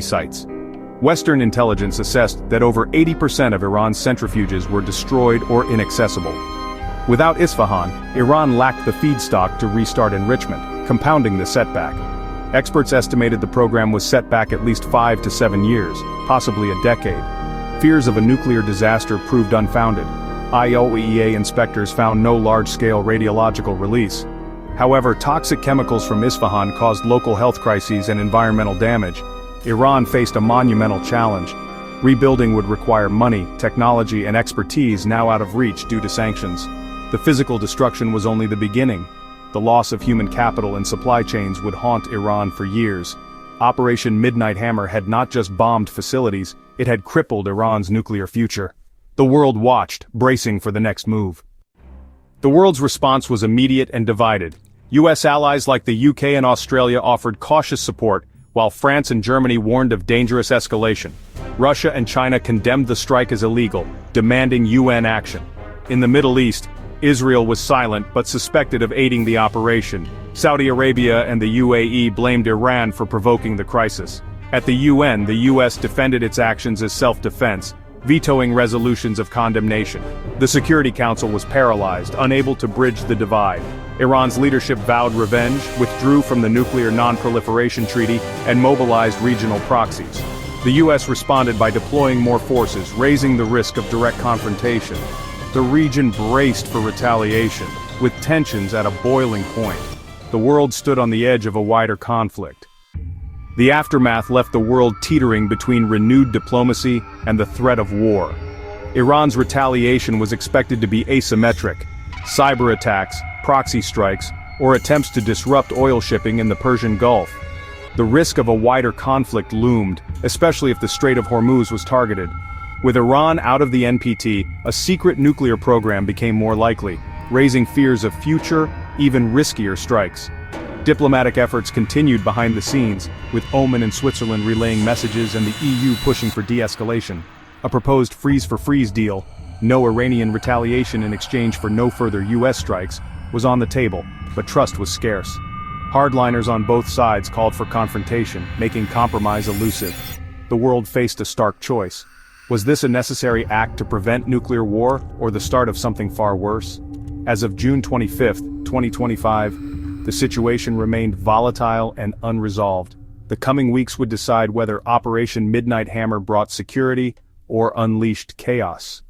sites. Western intelligence assessed that over 80% of Iran's centrifuges were destroyed or inaccessible. Without Isfahan, Iran lacked the feedstock to restart enrichment, compounding the setback. Experts estimated the program was set back at least 5 to 7 years, possibly a decade. Fears of a nuclear disaster proved unfounded. IAEA inspectors found no large-scale radiological release. However, toxic chemicals from Isfahan caused local health crises and environmental damage. Iran faced a monumental challenge. Rebuilding would require money, technology, and expertise now out of reach due to sanctions. The physical destruction was only the beginning. The loss of human capital and supply chains would haunt Iran for years. Operation Midnight Hammer had not just bombed facilities, it had crippled Iran's nuclear future. The world watched, bracing for the next move. The world's response was immediate and divided. US allies like the UK and Australia offered cautious support, while France and Germany warned of dangerous escalation. Russia and China condemned the strike as illegal, demanding UN action. In the Middle East, Israel was silent but suspected of aiding the operation. Saudi Arabia and the UAE blamed Iran for provoking the crisis. At the UN, the US defended its actions as self-defense, vetoing resolutions of condemnation. The Security Council was paralyzed, unable to bridge the divide. Iran's leadership vowed revenge, withdrew from the Nuclear Non-Proliferation Treaty, and mobilized regional proxies. The US responded by deploying more forces, raising the risk of direct confrontation. The region braced for retaliation, with tensions at a boiling point. The world stood on the edge of a wider conflict. The aftermath left the world teetering between renewed diplomacy and the threat of war. Iran's retaliation was expected to be asymmetric: cyber attacks, proxy strikes, or attempts to disrupt oil shipping in the Persian Gulf. The risk of a wider conflict loomed, especially if the Strait of Hormuz was targeted. With Iran out of the NPT, a secret nuclear program became more likely, raising fears of future, even riskier strikes. Diplomatic efforts continued behind the scenes, with Oman and Switzerland relaying messages and the EU pushing for de-escalation. A proposed freeze-for-freeze deal, no Iranian retaliation in exchange for no further US strikes, was on the table, but trust was scarce. Hardliners on both sides called for confrontation, making compromise elusive. The world faced a stark choice. Was this a necessary act to prevent nuclear war, or the start of something far worse? As of June 25, 2025, the situation remained volatile and unresolved. The coming weeks would decide whether Operation Midnight Hammer brought security or unleashed chaos.